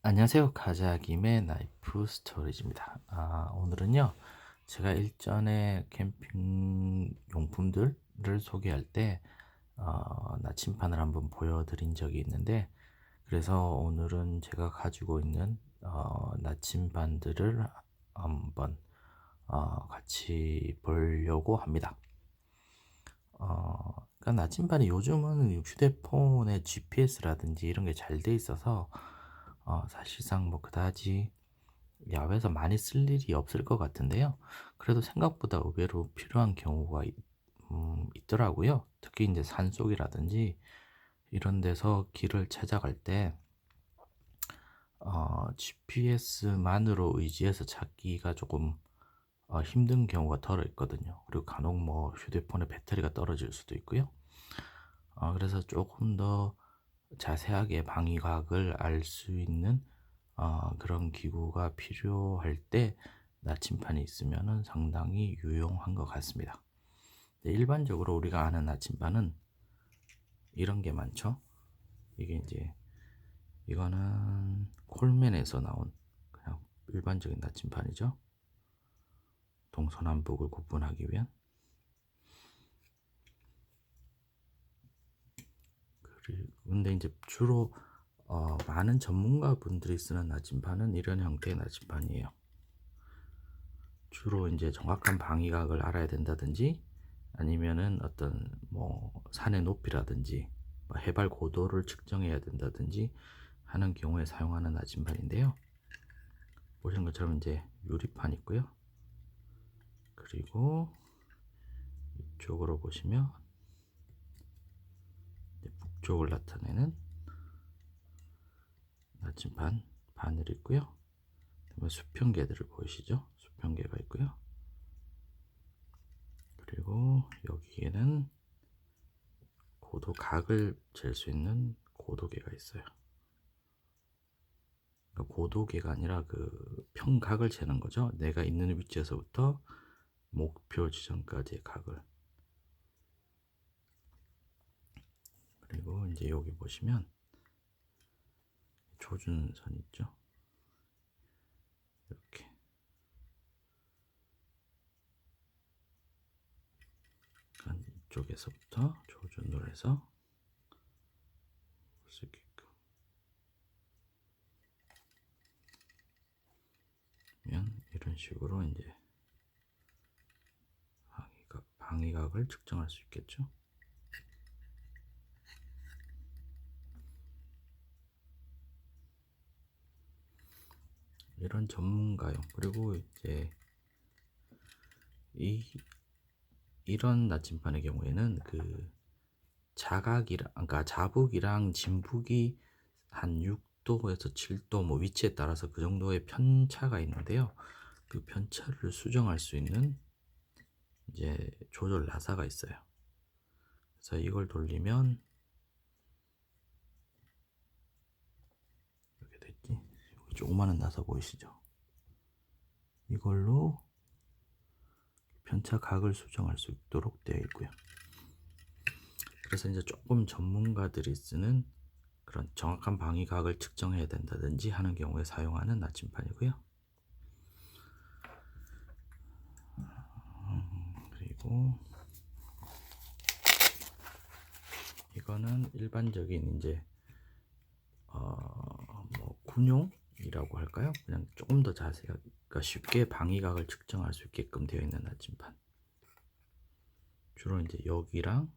안녕하세요. 가자김의 나이프 스토리지입니다. 오늘은요, 제가 일전에 캠핑 용품들을 소개할 때, 나침판을 한번 보여드린 적이 있는데, 그래서 오늘은 제가 가지고 있는, 나침반들을 한번, 같이 보려고 합니다. 그러니까 나침반이 요즘은 휴대폰에 GPS라든지 이런 게 잘 돼 있어서, 사실상 뭐 그다지 야외에서 많이 쓸 일이 없을 것 같은데요. 그래도 생각보다 의외로 필요한 경우가 있더라고요. 특히 이제 산속이라든지 이런 데서 길을 찾아갈 때 GPS만으로 의지해서 찾기가 조금 힘든 경우가 덜어 있거든요. 그리고 간혹 뭐 휴대폰의 배터리가 떨어질 수도 있고요. 그래서 조금 더 자세하게 방위각을 알 수 있는 그런 기구가 필요할 때 나침판이 있으면 상당히 유용한 것 같습니다. 네, 일반적으로 우리가 아는 나침반은 이런 게 많죠. 이게 이제 이거는 콜맨에서 나온 그냥 일반적인 나침판이죠. 동서남북을 구분하기 위한. 근데 이제 주로 많은 전문가분들이 쓰는 나침판은 이런 형태의 나침판이에요. 주로 이제 정확한 방위각을 알아야 된다든지 아니면은 어떤 뭐 산의 높이라든지 뭐 해발 고도를 측정해야 된다든지 하는 경우에 사용하는 나침반인데요. 보시는 것처럼 이제 유리판 있고요. 그리고 이쪽으로 보시면 북쪽을 나타내는 나침반 바늘 있고요. 그다음에 수평계들을 보이시죠? 수평계가 있고요. 그리고 여기에는 고도각을 잴 수 있는 고도계가 있어요. 그러니까 고도계가 아니라 그 평각을 재는 거죠. 내가 있는 위치에서부터 목표 지점까지의 각을. 그리고 이제 여기 보시면 조준선 있죠. 이렇게 이쪽에서부터 조준을 해서 볼 수 있게끔 이런 식으로 이제 방위각을 측정할 수 있겠죠. 이런 전문가용. 그리고 이제 이런 나침반의 경우에는 그 자각이랑 그러니까 자북이랑 진북이 한 6도에서 7도 뭐 위치에 따라서 그 정도의 편차가 있는데요. 그 편차를 수정할 수 있는 이제 조절 나사가 있어요. 그래서 이걸 돌리면 이렇게 됐지. 여기 조그마한 나사 보이시죠? 이걸로 편차 각을 수정할 수 있도록 되어 있고요. 그래서 이제 조금 전문가들이 쓰는 그런 정확한 방위각을 측정해야 된다든지 하는 경우에 사용하는 나침판이고요. 그리고 이거는 일반적인 이제 뭐 군용이라고 할까요? 그냥 조금 더 자세하게 그러니까 쉽게 방위각을 측정할 수 있게끔 되어 있는 나침판. 주로 이제 여기랑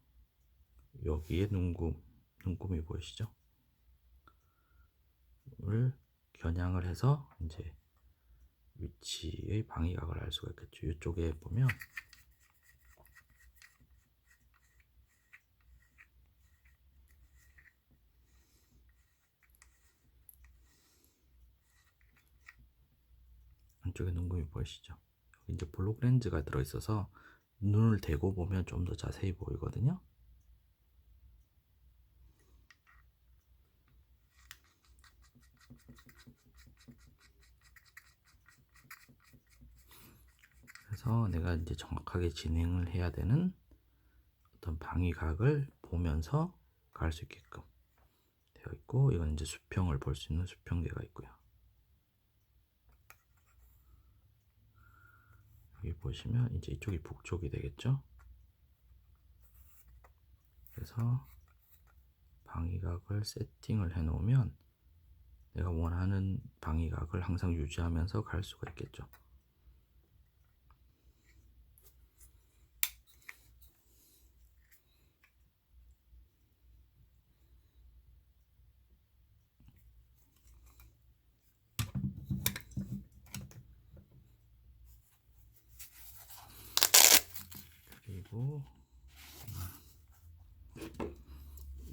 여기에 눈금이 보이시죠? 을 겨냥을 해서 이제 위치의 방위각을 알 수가 있겠죠. 이쪽에 보면 안쪽에 눈금이 보이시죠? 여기 이제 블록 렌즈가 들어있어서 눈을 대고 보면 좀 더 자세히 보이거든요. 그래서 내가 이제 정확하게 진행을 해야 되는 어떤 방위각을 보면서 갈 수 있게끔 되어 있고 있고, 이건 이제 수평을 볼 수 있는 수평계가 있고요. 여기 보시면 이제 이쪽이 북쪽이 되겠죠. 그래서 방위각을 세팅을 해 놓으면 내가 원하는 방위각을 항상 유지하면서 갈 수가 있겠죠. 그리고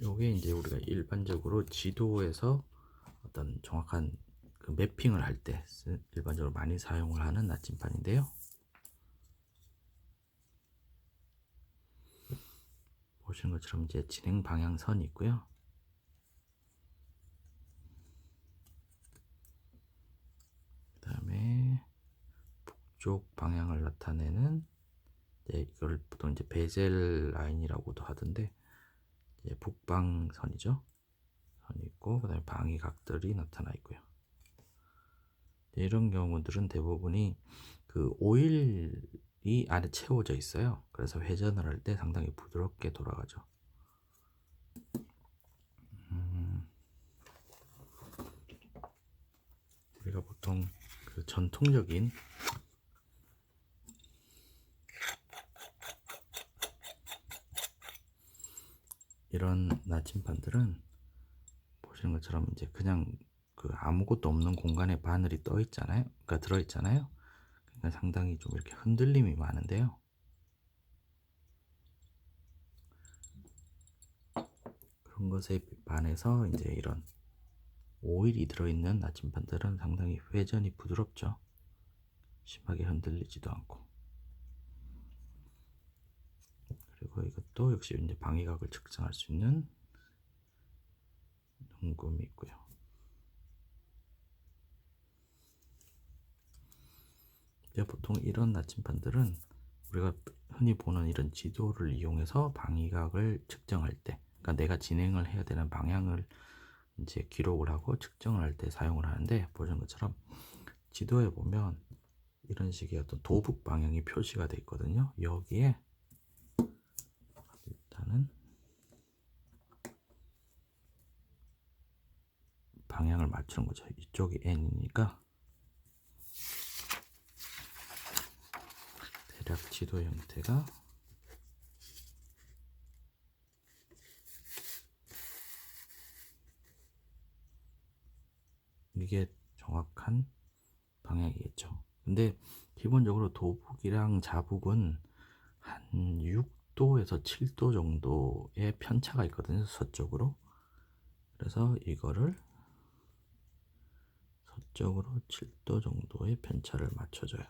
요게 이제 우리가 일반적으로 지도에서 어떤 정확한 그 매핑을 할 때 일반적으로 많이 사용을 하는 나침판인데요. 보시는 것처럼 이제 진행 방향선이 있고요. 그 다음에 북쪽 방향을 나타내는 이걸 보통 이제 베젤 라인이라고도 하던데, 이제 북방선이죠. 선이 있고, 그다음에 방위각들이 나타나 있고요. 이런 경우들은 대부분이 그 오일이 안에 채워져 있어요. 그래서 회전을 할 때 상당히 부드럽게 돌아가죠. 우리가 보통 그 전통적인 이런 나침반들은 보시는 것처럼 이제 그냥 그 아무것도 없는 공간에 바늘이 떠 있잖아요. 그러니까 들어 있잖아요. 그러니까 상당히 좀 이렇게 흔들림이 많은데요. 그런 것에 반해서 이제 이런 오일이 들어있는 나침반들은 상당히 회전이 부드럽죠. 심하게 흔들리지도 않고. 그리고 이것도 역시 이제 방위각을 측정할 수 있는 눈금이 있고요. 보통 이런 나침반들은 우리가 흔히 보는 이런 지도를 이용해서 방위각을 측정할 때, 그러니까 내가 진행을 해야 되는 방향을 이제 기록을 하고 측정을 할 때 사용을 하는데, 보시는 것처럼 지도에 보면 이런 식의 어떤 도북 방향이 표시가 되어 있거든요. 여기에 일단은 방향을 맞추는 거죠. 이쪽이 N이니까 대략 지도 형태가 이게 정확한 방향이겠죠. 근데 기본적으로 도북이랑 자북은 한 6도에서 7도 정도의 편차가 있거든요. 서쪽으로. 그래서 이거를 서쪽으로 7도 정도의 편차를 맞춰줘요.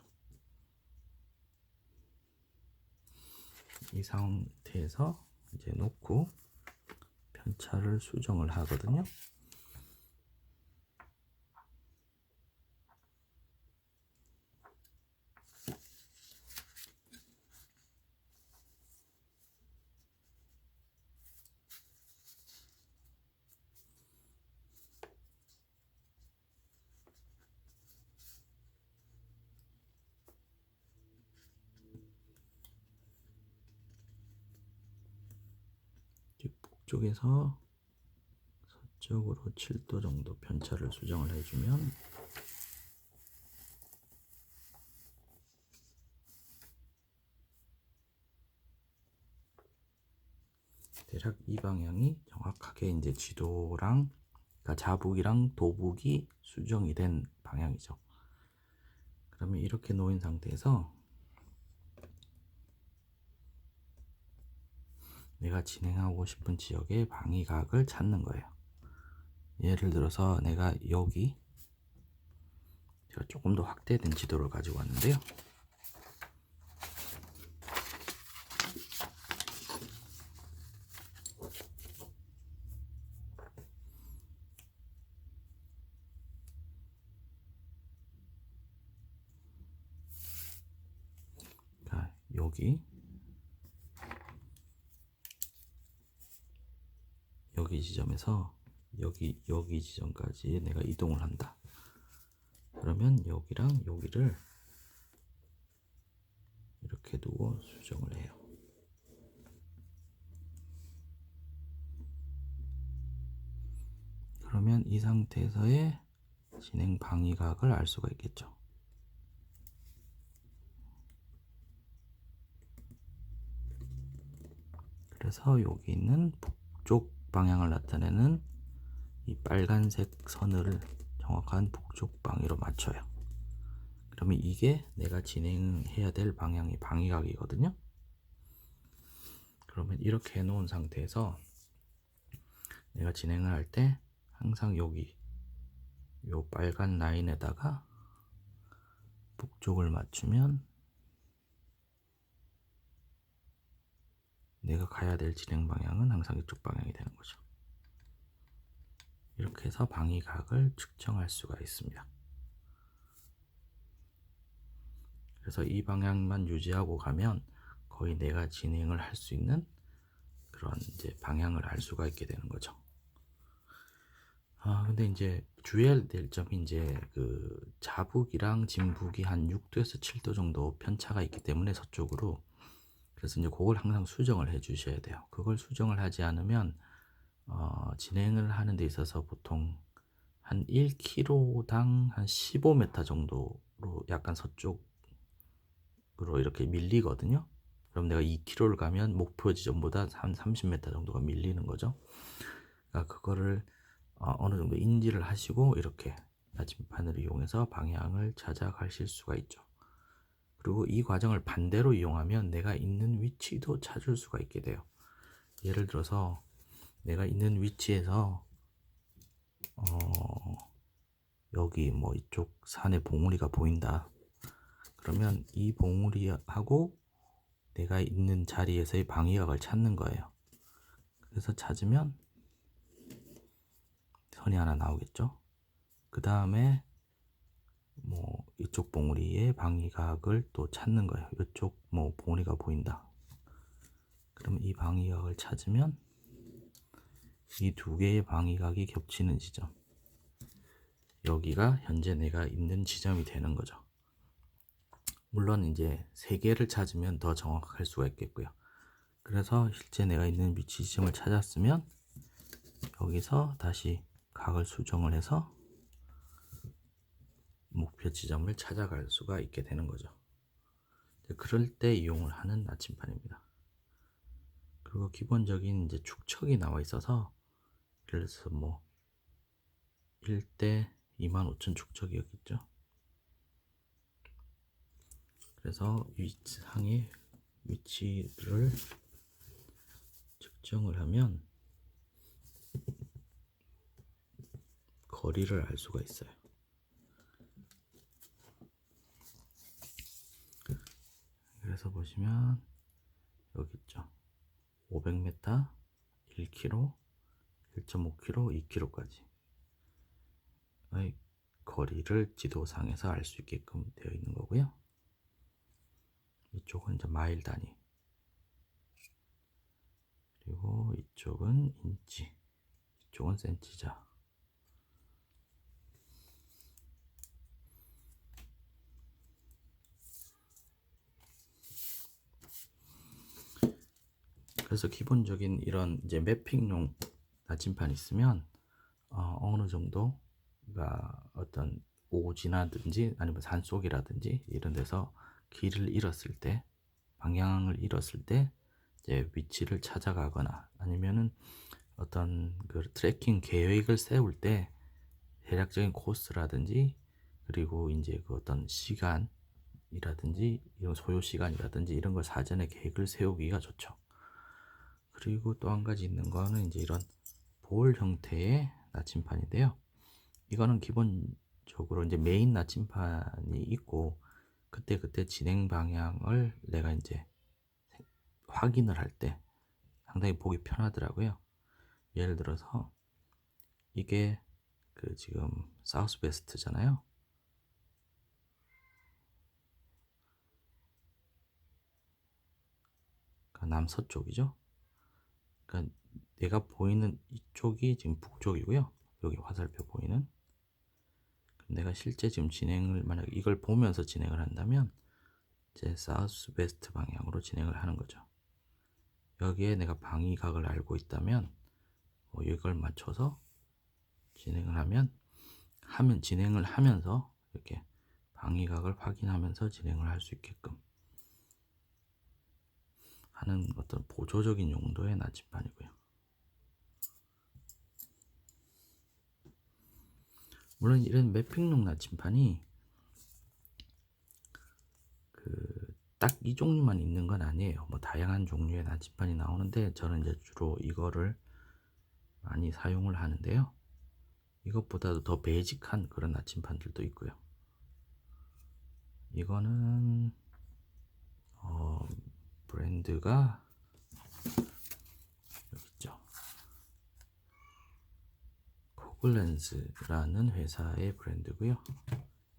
이 상태에서 이제 놓고 편차를 수정을 하거든요. 북쪽에서 서쪽으로 7도 정도 편차를 수정을 해주면 대략 이 방향이 정확하게 이제 지도랑, 그러니까 자북이랑 도북이 수정이 된 방향이죠. 그러면 이렇게 놓인 상태에서 내가 진행하고 싶은 지역의 방위각을 찾는 거예요. 예를 들어서 내가 여기, 제가 조금 더 확대된 지도를 가지고 왔는데요. 자, 여기 지점에서 여기 지점까지 내가 이동을 한다. 그러면 여기랑 여기를 이렇게 두고 수정을 해요. 그러면 이 상태에서의 진행 방위각을 알 수가 있겠죠. 그래서 여기 있는 북쪽 방향을 나타내는 이 빨간색 선을 정확한 북쪽 방위로 맞춰요. 그러면 이게 내가 진행해야 될 방향의 방위각이거든요. 그러면 이렇게 해놓은 상태에서 내가 진행을 할 때 항상 여기 요 빨간 라인에다가 북쪽을 맞추면 내가 가야 될 진행 방향은 항상 이쪽 방향이 되는 거죠. 이렇게 해서 방위각을 측정할 수가 있습니다. 그래서 이 방향만 유지하고 가면 거의 내가 진행을 할 수 있는 그런 이제 방향을 알 수가 있게 되는 거죠. 근데 이제 주의해야 될 점이 이제 그 자북이랑 진북이 한 6도에서 7도 정도 편차가 있기 때문에 서쪽으로, 그래서 이제 그걸 항상 수정을 해 주셔야 돼요. 그걸 수정을 하지 않으면 진행을 하는 데 있어서 보통 한 1km당 한 15m 정도로 약간 서쪽으로 이렇게 밀리거든요. 그럼 내가 2km를 가면 목표 지점보다 한 30m 정도가 밀리는 거죠. 그러니까 그거를 어느 정도 인지를 하시고 이렇게 나침반을 이용해서 방향을 찾아가실 수가 있죠. 그리고 이 과정을 반대로 이용하면 내가 있는 위치도 찾을 수가 있게 돼요. 예를 들어서 내가 있는 위치에서 여기 뭐 이쪽 산에 봉우리가 보인다. 그러면 이 봉우리하고 내가 있는 자리에서의 방위각을 찾는 거예요. 그래서 찾으면 선이 하나 나오겠죠. 그 다음에 뭐 이쪽 봉우리의 방위각을 또 찾는 거예요. 이쪽 뭐 봉우리가 보인다. 그러면 이 방위각을 찾으면 이 두 개의 방위각이 겹치는 지점, 여기가 현재 내가 있는 지점이 되는 거죠. 물론 이제 세 개를 찾으면 더 정확할 수가 있겠고요. 그래서 실제 내가 있는 위치 지점을 찾았으면 여기서 다시 각을 수정을 해서 목표 지점을 찾아갈 수가 있게 되는 거죠. 그럴 때 이용을 하는 나침판입니다. 그리고 기본적인 이제 축척이 나와 있어서, 예를 들어서 뭐 1대 25,000 축척이 여기 있죠. 그래서 위상의 위치를 측정을 하면 거리를 알 수가 있어요. 그래서 보시면 여기 있죠. 500m, 1km, 1.5km, 2km까지 거리를 지도상에서 알 수 있게끔 되어 있는 거고요. 이쪽은 이제 마일 단위, 그리고 이쪽은 인치, 이쪽은 센티자. 그래서 기본적인 이런 이제 매핑용 나침판이 있으면 어느 정도가 어떤 오지나든지 아니면 산속이라든지 이런 데서 길을 잃었을 때, 방향을 잃었을 때 이제 위치를 찾아가거나 아니면은 어떤 그 트레킹 계획을 세울 때 대략적인 코스라든지, 그리고 이제 그 어떤 시간이라든지 이런 소요 시간이라든지 이런 걸 사전에 계획을 세우기가 좋죠. 그리고 또 한 가지 있는 거는 이제 이런 볼 형태의 나침판인데요. 이거는 기본적으로 이제 메인 나침판이 있고 그때 진행 방향을 내가 이제 확인을 할 때 상당히 보기 편하더라고요. 예를 들어서 이게 그 지금 사우스 베스트잖아요. 그러니까 남서쪽이죠. 그러니까 내가 보이는 이쪽이 지금 북쪽이고요. 여기 화살표 보이는. 내가 실제 지금 진행을 만약 이걸 보면서 진행을 한다면 이제 사우스 베스트 방향으로 진행을 하는 거죠. 여기에 내가 방위각을 알고 있다면 이걸 맞춰서 진행을 하면 진행을 하면서 이렇게 방위각을 확인하면서 진행을 할 수 있게끔 하는 어떤 보조적인 용도의 나침반이고요. 물론 이런 매핑룩 나침반이 딱 이 종류만 있는 건 아니에요. 뭐 다양한 종류의 나침반이 나오는데 저는 이제 주로 이거를 많이 사용을 하는데요. 이것보다도 더 베이직한 그런 나침반들도 있고요. 이거는 브랜드가 여기 있죠. 코글랜스라는 회사의 브랜드고요.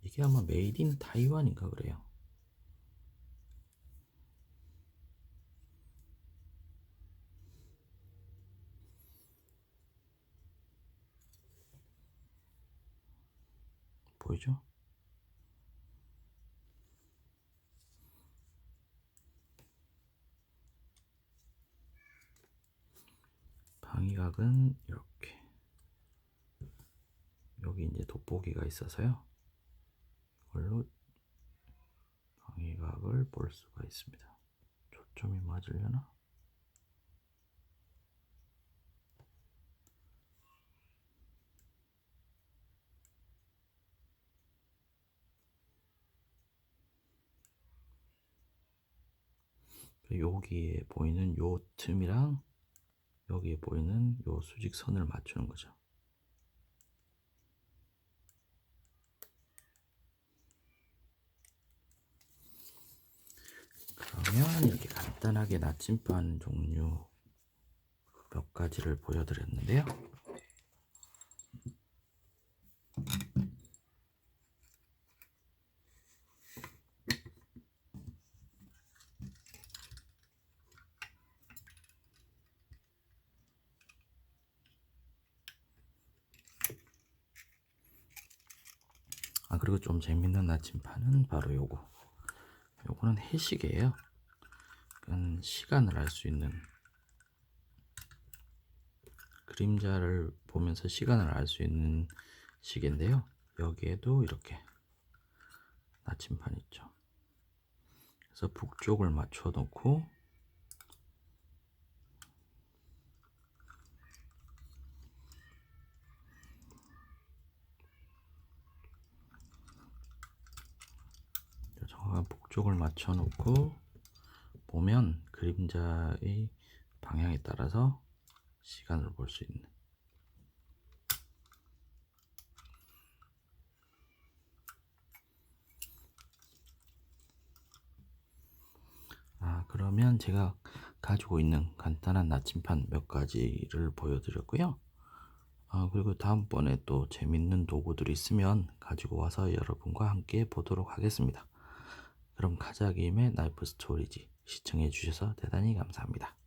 이게 아마 메이드 인 타이완인가 그래요. 보이죠? 방위각은 이렇게 여기 이제 돋보기가 있어서요. 이걸로 방위각을 볼 수가 있습니다. 초점이 맞으려나? 여기에 보이는 요 틈이랑 여기에 보이는 요 수직선을 맞추는 거죠. 그러면 이렇게 간단하게 나침반 종류 몇 가지를 보여드렸는데요. 그리고 좀 재밌는 나침반은 바로 요거는 해시계예요. 그러니까 시간을 알 수 있는, 그림자를 보면서 시간을 알 수 있는 시계인데요. 여기에도 이렇게 나침반 있죠. 그래서 북쪽을 맞춰 놓고 정확한 북쪽을 맞춰 놓고 보면 그림자의 방향에 따라서 시간을 볼 수 있는. 그러면 제가 가지고 있는 간단한 나침반 몇 가지를 보여드렸고요. 그리고 다음번에 또 재밌는 도구들이 있으면 가지고 와서 여러분과 함께 보도록 하겠습니다. 그럼 카자김의 나이프 스토리지 시청해 주셔서 대단히 감사합니다.